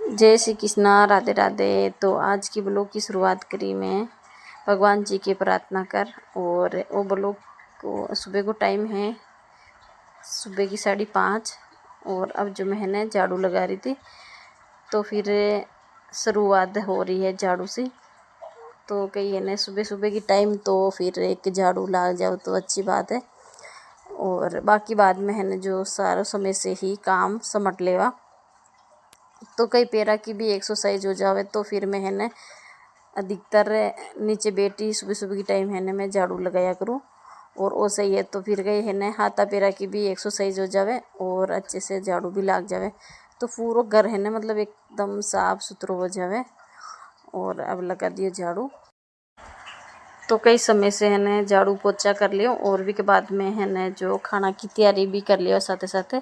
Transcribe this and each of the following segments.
जय श्री कृष्णा, राधे राधे। तो आज की ब्लॉग की शुरुआत करी मैं भगवान जी की प्रार्थना कर। और वो ब्लॉग को सुबह को टाइम है सुबह की 5:30। और अब जो मैंने झाड़ू लगा रही थी तो फिर शुरुआत हो रही है झाड़ू से। तो कही है ना सुबह सुबह की टाइम तो फिर एक झाड़ू लग जाओ तो अच्छी बात है। और बाकी बाद में है ना जो सारा समय से ही काम समट लेवा तो कई पैरा की भी एक्सरसाइज हो जावे। तो फिर मैं है ना अधिकतर नीचे बैठी सुबह सुबह की टाइम है ना मैं झाड़ू लगाया करूँ। और वो सही है तो फिर गई है ना हाथा पैरा की भी एक्सरसाइज हो जावे और अच्छे से झाड़ू भी लग जावे तो पूरा घर है ना मतलब एकदम साफ सुथरा हो जावे। और अब लगा दियो झाड़ू तो कई समय से है ना झाड़ू पोछा कर लियो। और भी के बाद में है ना जो खाना की तैयारी भी कर लियो साथे साथे।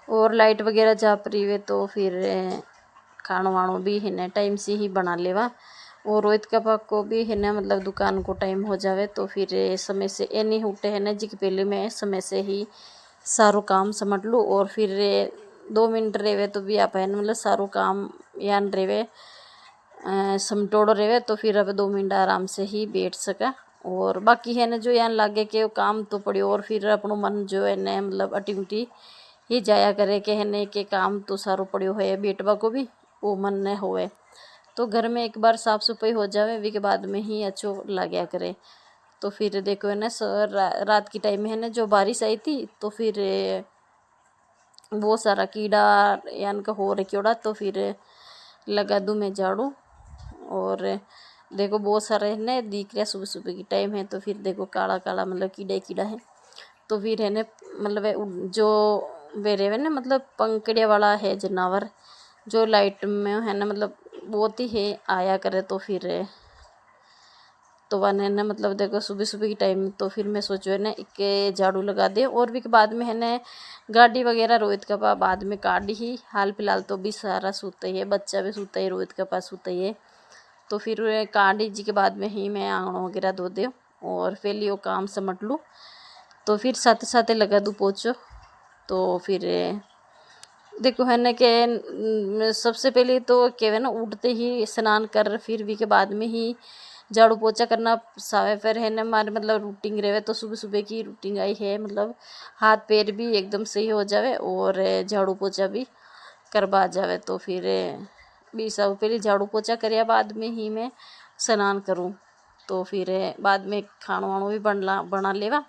और लाइट वगैरह जा रही है तो फिर खानो वाणो भी है ना टाइम से ही बना लेवा। और रोहित का को भी है ना मतलब दुकान को टाइम हो जावे तो फिर समय से ये नहीं उठे है ना जी कि पहले मैं समय से ही सारो काम समझ लूँ। और फिर 2 मिनट रेवे तो भी आप है ना मतलब सारो काम यान रेवे समटोड़ो रेवे तो फिर अब 2 मिनट आराम से ही बैठ सका। और बाकी है ना जो यहाँ लागे के वो काम तो पड़ो और फिर अपनो मन जो है ना मतलब अटिमटी ही जाया करे के है ने के काम तो सारो पड़ो है बेटवा को भी वो मन न होवे। तो घर में एक बार साफ सफाई हो जावे वी के बाद में ही अच्छो लाग्या करे। तो फिर देखो है ना रात की टाइम में है ना जो बारिश आई थी तो फिर बहुत सारा कीड़ा यान का हो रखियोड़ा तो फिर लगा दूँ मैं झाड़ू। और देखो बहुत सारे है ना दिख रहा सुबह सुबह की टाइम है तो फिर देखो काला काला मतलब कीड़ा कीड़ा है। तो फिर है ना मतलब जो बेरे है ना मतलब पंखड़िया वाला है जानवर जो लाइट में है ना मतलब बहुत ही है आया करे तो फिर तो वन है ना मतलब देखो सुबह सुबह की टाइम तो फिर मैं सोचो है ना एक झाड़ू लगा दे। और भी के बाद में है ना गाड़ी वगैरह रोहित का पास बाद में काटी ही हाल फिलहाल तो भी सारा सूता ही है बच्चा भी सूता ही रोहित के पास सूता ही है। तो फिर काटी जी के बाद में ही मैं आंगन वगैरह धो दे और पहले वो काम समट लूँ तो फिर साथ साथ लगा दूँ पोछो। तो फिर देखो है ना कि सबसे पहले तो क्या ना उठते ही स्नान कर फिर भी के बाद में ही झाड़ू पोछा करना सावे फिर है ना हमारे मतलब रूटीन रहे तो सुबह सुबह की रूटीन आई है मतलब हाथ पैर भी एकदम सही हो जावे और झाड़ू पोछा भी करवा जावे। तो फिर भी सब पहले झाड़ू पोछा करया बाद में ही मैं स्नान करूँ। तो फिर बाद में खाना वाणो भी बना लेवा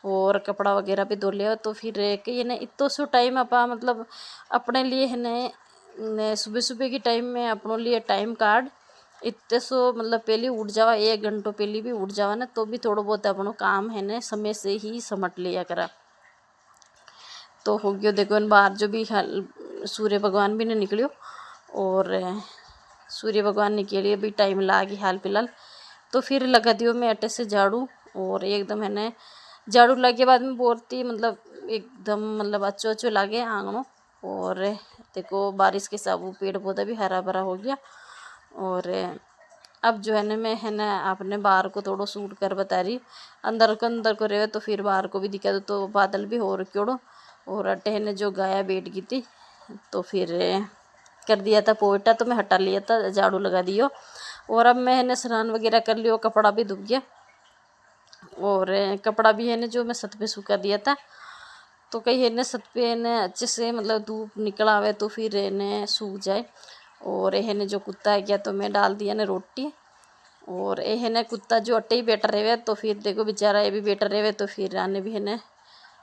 और कपड़ा वगैरह भी धो लेवा। तो फिर कही ना इतो सो टाइम आपा मतलब अपने लिए है ने सुबह सुबह की टाइम में अपनों लिए टाइम काट इतने सो मतलब पहले उठ जावा 1 घंटो पहले भी उठ जावा ना तो भी थोड़ा बहुत अपनों काम है ना समय से ही समट लिया करा। तो हो गयो देखो बाहर जो भी सूर्य भगवान भी ने निकलियो और सूर्य भगवान निकलिए भी टाइम लागी हाल फिलहाल। तो फिर लगा दियो मैं अटे से झाड़ू और एकदम है ना झाड़ू लगे बाद में बहुत ही मतलब एकदम मतलब अच्छो अच्छो लागे आंगनों। और देखो बारिश के साबू पेड़ पौधा भी हरा भरा हो गया। और अब जो है ना मैं है ना आपने बाहर को थोड़ा सूट कर बता रही अंदर को रहे तो फिर बाहर को भी दिखा दो तो बादल भी हो रखियोड़ो। और अटे है ना जो गाया बैठ गई थी तो फिर कर दिया था पोइटा तो मैं हटा लिया था झाड़ू लगा दियो। और अब मैं है ना स्नान वगैरह कर लियो कपड़ा भी धुल गया और कपड़ा भी है ना जो मैं छत पे सूखा दिया था। तो कहीं है ना छत पे है ना अच्छे से मतलब धूप निकल आवे तो फिर है ना सूख जाए। और है ना जो कुत्ता है गया तो मैं डाल दिया ना रोटी। और ये है ना कुत्ता जो अट्टे ही बैठा रहे तो फिर देखो बेचारा ये भी बैठा रहे तो फिर आने भी है ना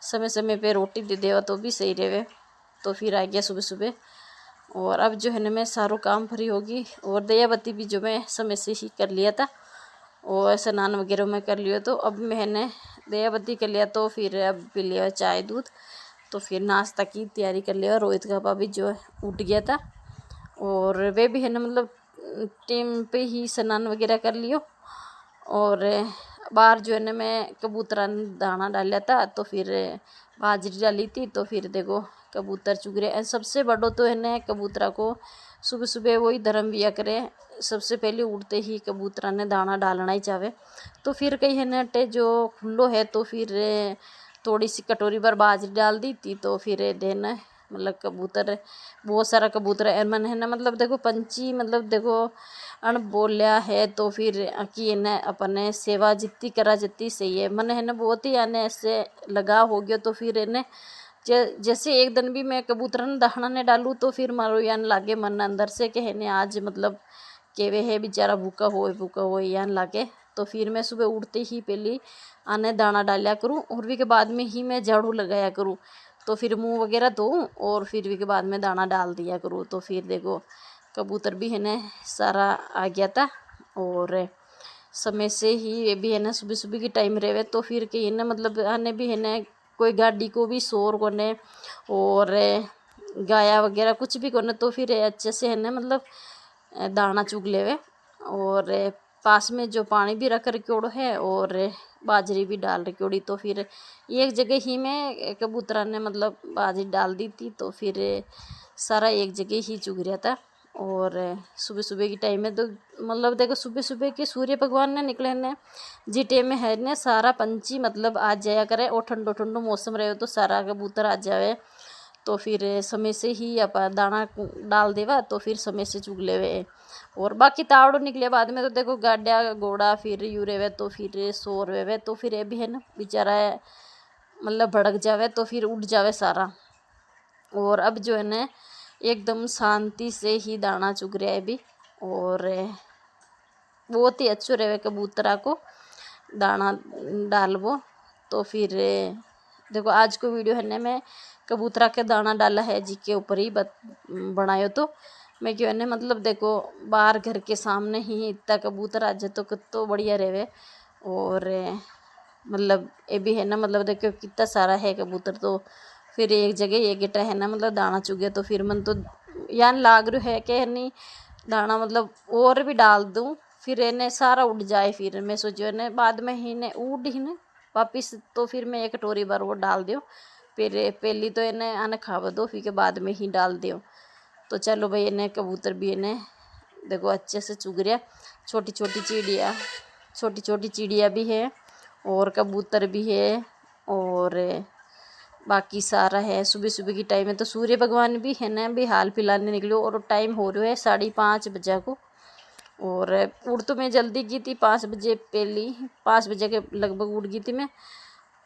समय समय पे रोटी दे देवा तो भी सही रहे। तो फिर आ गया सुबह सुबह। और अब जो है ना मैं सारो काम फ्री होगी और दया बत्ती भी जो मैं समय से ही कर लिया था और स्नान वगैरह में कर लिया। तो अब मैंने दया बत्ती कर लिया तो फिर अब पी लिया चाय दूध। तो फिर नाश्ता की तैयारी कर लिया। रोहित का पापा भी जो है उठ गया था और वे भी है ना मतलब टाइम पे ही स्नान वगैरह कर लियो। और बाहर जो है ना मैं कबूतरा ने दाना डाला था तो फिर बाजरी डाली थी तो फिर देखो कबूतर चुग रहे। सबसे बड़ो तो है ना कबूतरा को सुबह सुबह वही धर्म दिया करे सबसे पहले उठते ही कबूतरा ने दाना डालना ही चाहे। तो फिर कहीं है ना अटे जो खुल्लो है तो फिर थोड़ी सी कटोरी पर बाजरी डाल दी थी तो फिर देना मतलब कबूतर बहुत सारा कबूतर है मन है ना, मतलब देखो पंछी मतलब देखो अण बोलिया है तो फिर कि इन्हें अपने सेवा जितनी करा जितनी सही है मन है ना, बहुत ही यानी ऐसे लगा हो गया। तो फिर इन्हें जैसे एक दिन भी मैं कबूतरन दाना ने डालूँ तो फिर मारो यान लागे मन अंदर से कि इन्हें आज मतलब केवे है बेचारा भूखा हो यान लागे। तो फिर मैं सुबह उठते ही पहले आने दाना डालिया करूँ और भी के बाद में ही मैं झाड़ू लगाया करूँ। तो फिर मुंह वगैरह धोऊँ और फिर भी के बाद में दाना डाल दिया करूँ। तो फिर देखो कबूतर भी है ना सारा आ गया था और समय से ही ये भी है ना सुबह सुबह की टाइम रहे तो फिर कहीं ना मतलब आने भी है ना कोई गाड़ी को भी शोर कोने और गाया वगैरह कुछ भी कोने। तो फिर अच्छे से है ना मतलब दाना चुग लेवे और पास में जो पानी भी रख रखोड़ो है और बाजरी भी डाल रखोड़ी। तो फिर एक जगह ही में कबूतरा ने मतलब बाजरी डाल दी थी तो फिर सारा एक जगह ही चुग रहा था। और सुबह सुबह की टाइम में तो मतलब देखो सुबह सुबह के सूर्य भगवान ने निकले ने जी टाइम में है ने सारा पंछी मतलब आ जाया करे और ठंडो ठंडो मौसम रहे तो सारा कबूतर आ जावे। तो फिर समय से ही आप दाना डाल देवा तो फिर समय से चुग लेवे। और बाकी तावड़ो निकले बाद में तो देखो गाड्या घोड़ा फिर यू रेवे तो फिर शोर वेवे तो फिर ये भी है ना बेचारा मतलब भड़क जावे तो फिर उठ जावे सारा। और अब जो है ना एकदम शांति से ही दाना चुग रहा है भी और बहुत ही अच्छो रहे कबूतरा को दाना डालवो। तो फिर देखो आज को वीडियो है ना मैं कबूतरा के दाना डाला है जी के ऊपर ही बनायो। तो मैं क्यों है ना मतलब देखो बाहर घर के सामने ही इतना कबूतर आ जाए तो कितना बढ़िया रहे। और मतलब ये भी है ना मतलब देखो कितना सारा है कबूतर तो फिर एक जगह एक गिटा है ना मतलब दाना चुगे तो फिर मन तो यान लाग रहा है कि नहीं दाना मतलब और भी डाल दूँ फिर इन्हें सारा उड़ जाए। फिर मैं सोचो ने बाद में ही ने उड़ ही ने वापिस तो फिर मैं एक कटोरी बार वो डाल दियो फिर पहली तो इन्हें आने खावा दो फिर के बाद में ही डाल दियो। तो चलो भाई इन्हें कबूतर भी इन्हें देखो अच्छे से चुग रहा। छोटी छोटी चिड़िया भी है और कबूतर भी है और बाकी सारा है। सुबह सुबह की टाइम है तो सूर्य भगवान भी है ना भी हाल फिलहाल ने निकलो और टाइम हो रहा है 5:30 बजे को। और उड़ तो मैं जल्दी की थी 5 बजे पहली 5 बजे के लगभग उड़ गई थी मैं।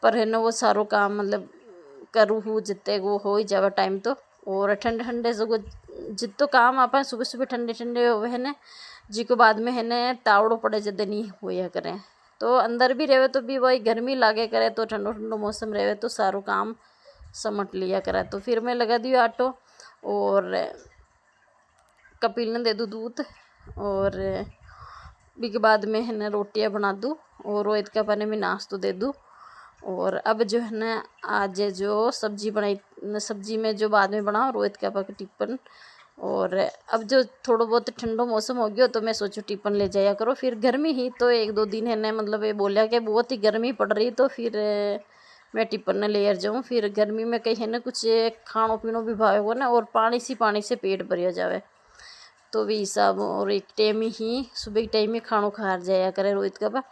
पर है ना वो सारो काम मतलब करूँ हूँ जितने वो हो ही जावा टाइम तो। और ठंडे ठंडे से जितो काम आप सुबह सुबह ठंडे ठंडे हो है ना जी को बाद में है ना तावड़ो पड़े जद नहीं होया करें। तो अंदर भी रहे तो भी वही गर्मी लागे करे तो ठंडो ठंडो मौसम रहे तो सारो काम समट लिया करा। तो फिर मैं लगा दियो आटो और कपिल ने दे दूँ दूध और भी के बाद में है ना रोटियां बना दूँ और रोहित का पानी में नाश्तो दे दूँ। और अब जो है ना आज जो सब्जी बनाई सब्जी में जो बाद में बनाओ रोहित का पापा टिफिन। और अब जो थोड़ा बहुत ठंडो मौसम हो गया तो मैं सोचूं टिफिन ले जाया करो। फिर गर्मी ही तो 1-2 दिन है ना मतलब ये बोलिया कि बहुत ही गर्मी पड़ रही तो फिर मैं टिफिन ले जाऊँ। फिर गर्मी में कहीं है ना कुछ खानो पीनो भी भावेगा ना और पानी से पेट भरिया जावे तो भी हिसाब। और एक टाइम ही सुबह के टाइम में खानो खा जाया करे रोहित का बा।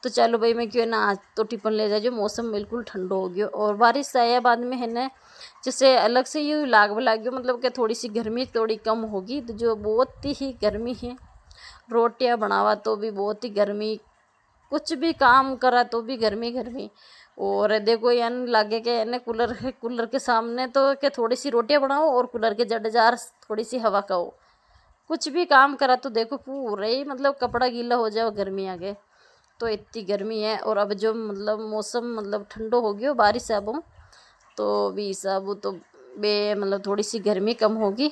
तो चलो भाई मैं क्यों ना आज तो टिफिन ले जाओ मौसम बिल्कुल ठंडो हो गया और बारिश आया बाद में है ना जैसे अलग से ये लाग गया मतलब कि थोड़ी सी गर्मी थोड़ी कम होगी। तो जो बहुत ही गर्मी है रोटियां बनावा तो भी बहुत ही गर्मी कुछ भी काम करा तो भी गर्मी। और देखो यान लागे कि यानी कूलर के सामने तो कि थोड़ी सी रोटियां बनाओ और कूलर के जड़ जार थोड़ी सी हवा खाओ कुछ भी काम करा तो देखो पूरा ही मतलब कपड़ा गीला हो जाओ गर्मी आगे तो इतनी गर्मी है। और अब जो मतलब मौसम मतलब ठंडो हो गयो बारिश अब तो भी सब तो बे मतलब थोड़ी सी गर्मी कम होगी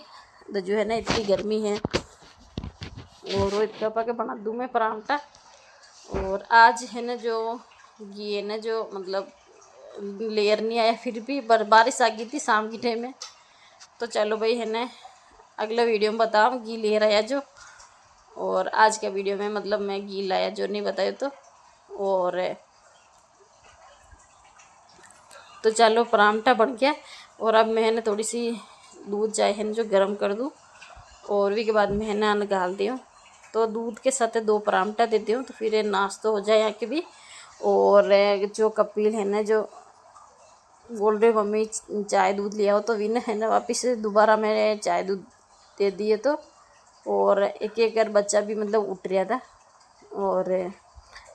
तो जो है ना इतनी गर्मी है। और रोहित पापा के बना दूँ मैं परांठा। और आज है ना जो ये ना जो मतलब लेयर नहीं आया फिर भी बारिश आ गई थी शाम की टाइम में। तो चलो भाई है ना अगला वीडियो में बताऊँ घी लेयर आया जो। और आज का वीडियो में मतलब मैं घी लाया जो नहीं बताया तो। और तो चलो परांठा बन गया और अब मैं ना थोड़ी सी दूध चाय है जो गर्म कर दूँ और भी के बाद मैं ना निकाल दी हूँ। तो दूध के साथ 2 परांठा देती हूँ तो फिर नाश्ता हो जाए यहाँ के भी। और जो कपिल है ना जो बोल रहे मम्मी चाय दूध ले आओ, तो विन है ना वापस से दोबारा मैंने चाय दूध दे दिए। तो और एक एक कर बच्चा भी मतलब उठ रहा था और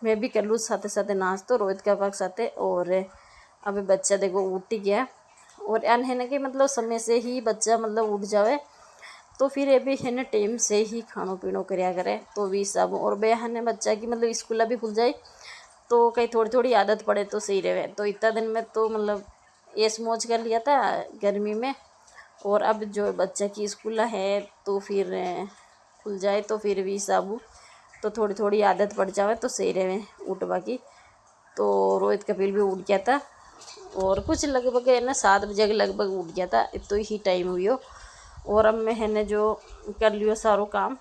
मैं भी कर लूँ साथे साथे नाच, तो रोहित का पाक साथे। और अभी बच्चा देखो उठ ही गया। और अन है ना कि मतलब समय से ही बच्चा मतलब उठ जावे तो फिर ये भी है ना टाइम से ही खानो पीनो कराया करे तो भी सब। और बहन ने बच्चा की मतलब स्कूल भी खुल जाए तो कहीं थोड़ी थोड़ी आदत पड़े तो सही रहे। तो इतना दिन में तो मतलब ऐश मौज कर लिया था गर्मी में। और अब जो बच्चा की स्कूल है तो फिर खुल जाए तो फिर भी सब तो थोड़ी थोड़ी आदत पड़ जावे तो सही रहे उठवा की। तो रोहित कपिल भी उठ गया था और कुछ लगभग है ना 7 बजे के लगभग उठ गया था, इतना ही टाइम हुई हो। और अब मैं है ना जो कर लियो सारो काम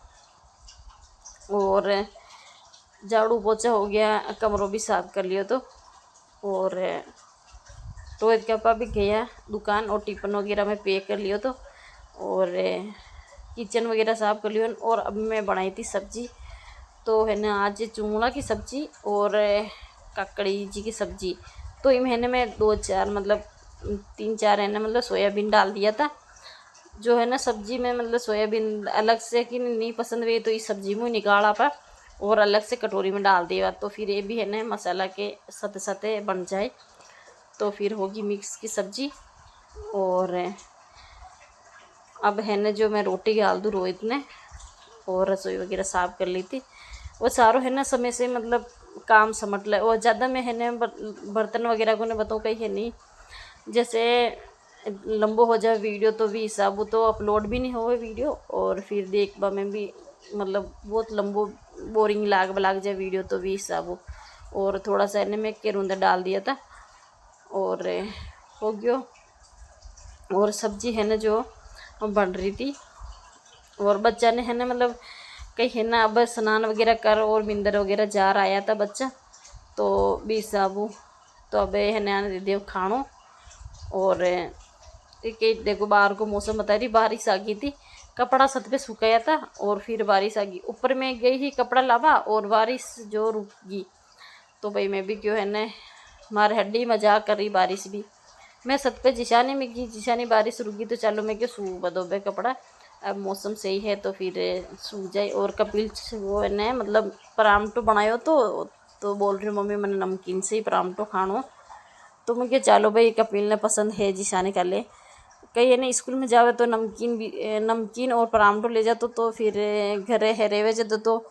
और झाड़ू पोछा हो गया, कमरों भी साफ कर लियो। तो और रोहित के पापा भी गया दुकान और टिफिन वगैरह में पैक कर लियो। तो और किचन वगैरह साफ कर लियो। और अब मैं बनाई थी सब्जी, तो है ना आज चूड़ा की सब्जी और ककड़ी जी की सब्जी। तो इन महीने में 2-4 मतलब 3-4 है ना मतलब सोयाबीन डाल दिया था। जो है ना सब्जी में मतलब सोयाबीन अलग से कि नहीं पसंद हुई तो इस सब्जी में निकाला पा और अलग से कटोरी में डाल दिया। तो फिर ये भी है ना मसाला के साथ साथ बन जाए तो फिर होगी मिक्स की सब्जी। और अब है ना जो मैं रोटी डाल दूँ रोहित ने और रसोई वगैरह साफ कर ली थी। वो सारों है ना समय से मतलब काम समट ले। और ज़्यादा मैं है ना बर्तन वगैरह को ने बताऊँ कहीं है नहीं, जैसे लंबो हो जाए वीडियो तो भी हिसाब तो अपलोड भी नहीं हो वीडियो और फिर देखबा में भी मतलब बहुत लंबो बोरिंग लाग जाए वीडियो तो भी हिसाब। और थोड़ा सा इन्हें मैं केरूंदा डाल दिया था और हो गया। और सब्जी है ना जो बन रही थी और बच्चा ने है ना मतलब कहीं है ना अब स्नान वगैरह कर और मिंदर वगैरह जा रहा आया था बच्चा तो भी साबू। तो अब है ना दे दे खानो। और एक देखो बाहर को मौसम बता रही बारिश आ गई थी, कपड़ा छत पे सुखाया था और फिर बारिश आ गई। ऊपर में गई ही कपड़ा लावा और बारिश जो रुक गई। तो भाई मैं भी क्यों है ना मारे हड्डी मजाक कर रही बारिश भी। मैं छत पे जिशानी में गई, जिशानी बारिश रुक गई तो चलो मैं क्यों सूख बदोबे कपड़ा, अब मौसम सही है तो फिर सूख जाए। और कपिल वो है ना मतलब परांठो बनायो तो बोल रही मम्मी मैंने नमकीन से ही परांठो खानो। तो मैं क्या चलो भाई कपिल ने पसंद है जिशाने का ले कहीं है ना स्कूल में जावे तो नमकीन भी नमकीन और परांठो ले जातो तो फिर घरे है रेवे जातो तो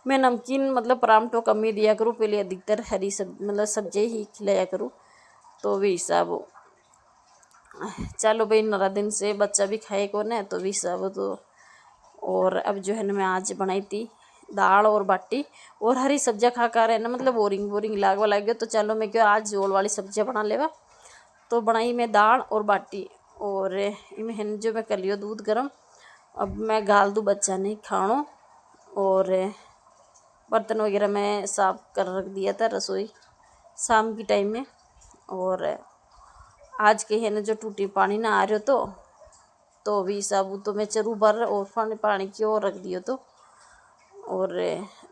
मैं नमकीन मतलब परांठो कम ही दिया करूँ, पहले अधिकतर हरी मतलब सब्जी ही खिलाया करूँ तो भी हिसाब हो। चलो भाई 9 दिन से बच्चा भी खाए को ना तो भी सब। तो और अब जो है ना मैं आज बनाई थी दाल और बाटी और हरी सब्जियां खा कर है ना मतलब बोरिंग लागवा लग गया। तो चलो मैं क्यों आज जोल वाली सब्जियां बना लेवा। तो बनाई मैं दाल और बाटी और इनमें जो मैं कर लियो दूध गर्म। अब मैं गाल दूँ बच्चा नहीं खानो और बर्तन वगैरह मैं साफ कर रख दिया था रसोई शाम की टाइम में। और आज के है ना जो टूटी पानी ना आ रहे हो तो भी साबु तो मैं चरू भर और पानी की ओर रख दियो। तो और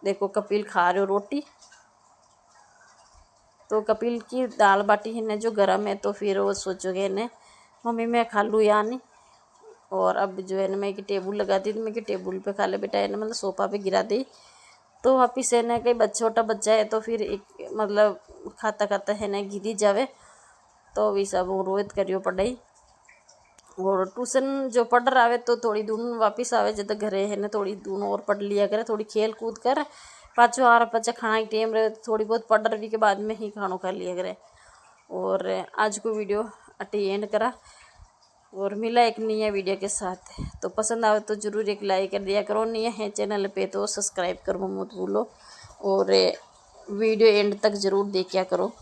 देखो कपिल खा रहे हो रोटी। तो कपिल की दाल बाटी है ना जो गर्म है तो फिर वो सोचोगे ना मम्मी मैं खा लूँ या नहीं। और अब जो है ना मैं कि टेबल लगा दी तो मैं कि टेबल पे खा ले बेटा है ना मतलब सोफा पे गिरा दी। तो वापिस है ना कहीं छोटा बच्चा है तो फिर एक मतलब खाता खाता है ना गिरी जावे। तो भी सब रोहित करियो पढ़ाई और ट्यूशन जो पढ़ रहा है तो थोड़ी दून वापिस आवे जब घरे है ना थोड़ी दून और पढ़ लिया करे, थोड़ी खेल कूद कर पाछो आ बच्चा खाना की टाइम रहे थोड़ी बहुत पढ़ रही के बाद में ही खाना खा लिया करे। और आज को वीडियो अटी एंड करा और मिला एक नया वीडियो के साथ। तो पसंद आवे तो ज़रूर एक लाइक कर दिया करो, नया है चैनल पे तो सब्सक्राइब करो मत भूलो और वीडियो एंड तक ज़रूर देखा करो।